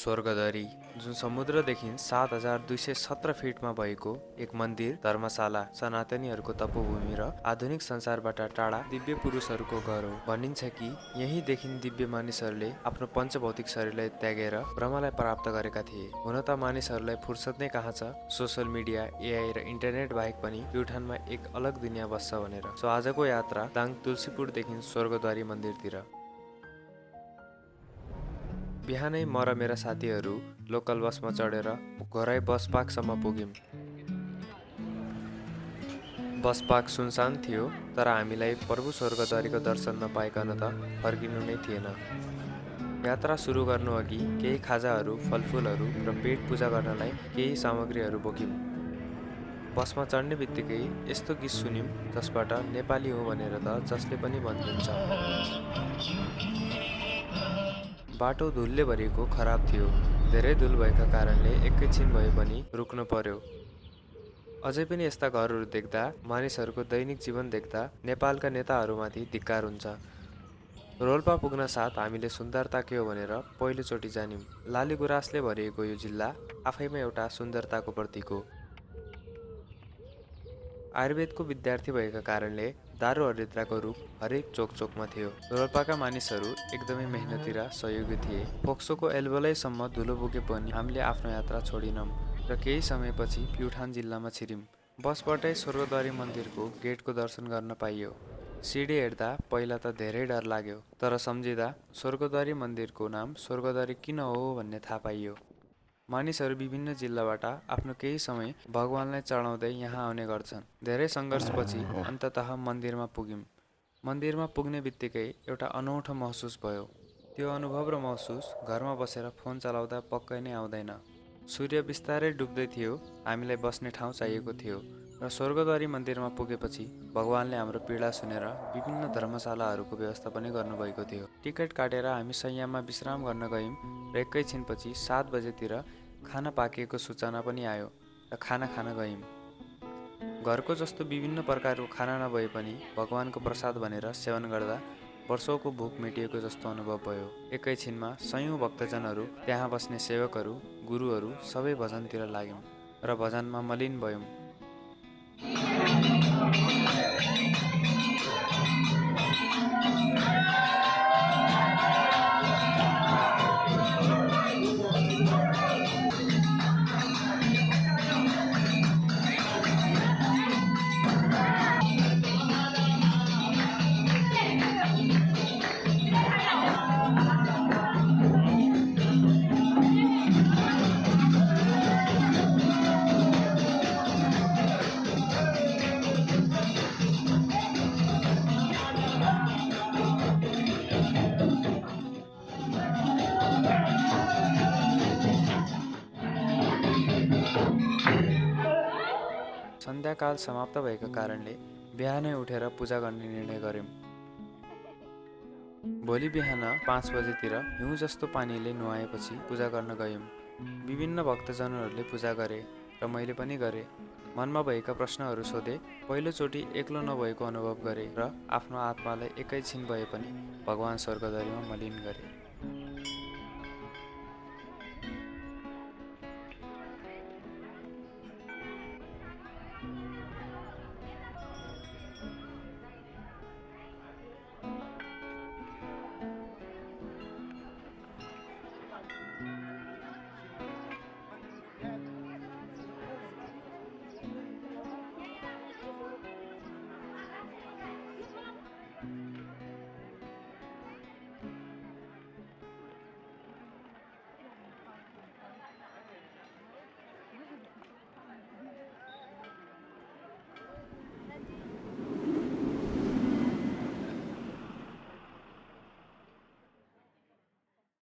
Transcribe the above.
स्वर्गदरी जुन समुद्रदेखि 7217 फिटमा भएको एक मन्दिर, धर्मशाला, सनातनीहरूको तपोभूमि र आधुनिक संसारबाट टाढा दिव्य पुरुषहरूको घर हो। भनिन्छ कि यहीँदेखि दिव्य मानिसहरूले आफ्नो पञ्चभौतिक शरीरलाई त्यागेर ब्रह्मलाई प्राप्त गरेका थिए। हुन त मानिसहरूलाई फुर्सद नै कहाँ छ, सोसल मिडिया, एआई र इन्टरनेट बाहेक पनि प्युठानमा एक अलग दुनियाँ बस्छ भनेर। सो आजको यात्रा दाङ तुलसीपुरदेखि स्वर्गद्वारी मन्दिरतिर। बिहानै म र मेरा साथीहरू लोकल बसमा चढेर घोराई बस पार्कसम्म पुग्यौँ। बस पार्क सुनसान थियो, तर हामीलाई प्रभु स्वर्गद्वारीको दर्शन नपाइकन त फर्किनु नै थिएन। यात्रा सुरु गर्नु अघि केही खाजाहरू, फलफुलहरू र पेट पूजा गर्नलाई केही सामग्रीहरू बोक्यौँ। बसमा चढ्ने बित्तिकै यस्तो गीत सुन्यौँ जसबाट नेपाली हो भनेर त जसले पनि भनिदिन्छ। बाटो धुलले भरिएको खराब थियो। धेरै धुल भएका कारणले एकैछिन भए पनि रुक्नु पर्यो। अझै पनि यस्ता घरहरू देख्दा, मानिसहरूको दैनिक जीवन देख्दा नेपालका नेताहरूमाथि धिक्कार हुन्छ। रोल्पा पुग्न साथ हामीले सुन्दरता के हो भनेर पहिलोचोटि जान्यौँ। लाली गुराँसले भरिएको यो जिल्ला आफैमा एउटा सुन्दरताको प्रतीक हो। आयुर्वेदको विद्यार्थी भएका कारणले दारू हरिद्राको रुख हरेक चोकचोकमा थियो। रोल्पाका मानिसहरू एकदमै मेहनती र सहयोगी थिए। फोक्सोको एल्बोलैसम्म धुलो बोके पनि हामीले आफ्नो यात्रा छोडिनौँ र केही समयपछि प्युठान जिल्लामा छिर्यौँ। बसबाटै स्वर्गद्वारी मन्दिरको गेटको दर्शन गर्न पाइयो। सिडी हेर्दा पहिला त धेरै डर लाग्यो, तर सम्झिँदा स्वर्गद्वारी मन्दिरको नाम स्वर्गद्वारी किन हो भन्ने थाहा पाइयो। मानिसहरू विभिन्न जिल्लाबाट आफ्नो केही समय भगवानलाई चढाउँदै यहाँ आउने गर्छन्। धेरै सङ्घर्षपछि अन्ततः मन्दिरमा पुग्यौँ। मन्दिरमा पुग्ने बित्तिकै एउटा अनौठो महसुस भयो। त्यो अनुभव र महसुस घरमा बसेर फोन चलाउँदा पक्कै नै आउँदैन। सूर्य बिस्तारै डुब्दै थियो, हामीलाई बस्ने ठाउँ चाहिएको थियो र स्वर्गद्वारी मन्दिरमा पुगेपछि भगवानले हाम्रो पीडा सुनेर विभिन्न धर्मशालाहरूको व्यवस्था पनि गर्नुभएको थियो। टिकट काटेर हामी शय्यामा विश्राम गर्न गयौँ र एकैछिनपछि 7 बजेतिर खाना पाकिएको सूचना पनि आयो र खाना खान गयौँ। घरको जस्तो विभिन्न प्रकारको खाना नभए पनि भगवानको प्रसाद भनेर सेवन गर्दा वर्षौंको भोक मेटिएको जस्तो अनुभव भयो। एकैछिनमा सयौं भक्तजनहरू, त्यहाँ बस्ने सेवकहरू, गुरुहरू सबै भजनतिर लाग्यौँ र भजनमा मलिन भयौँ। सन्ध्याकाल समाप्त भएका कारणले बिहानै उठेर पूजा गर्ने निर्णय गर्यौँ। भोलि बिहान 5 बजेतिर हिउँ जस्तो पानीले नुहाएपछि पूजा गर्न गयौँ। विभिन्न भक्तजनहरूले पूजा गरे र मैले पनि गरेँ। मनमा भएका प्रश्नहरू सोधे, पहिलोचोटि एक्लो नभएको अनुभव गरेँ र आफ्नो आत्मालाई एकैछिन भए पनि भगवान स्वर्गद्वारीमा मलिन गरेँ।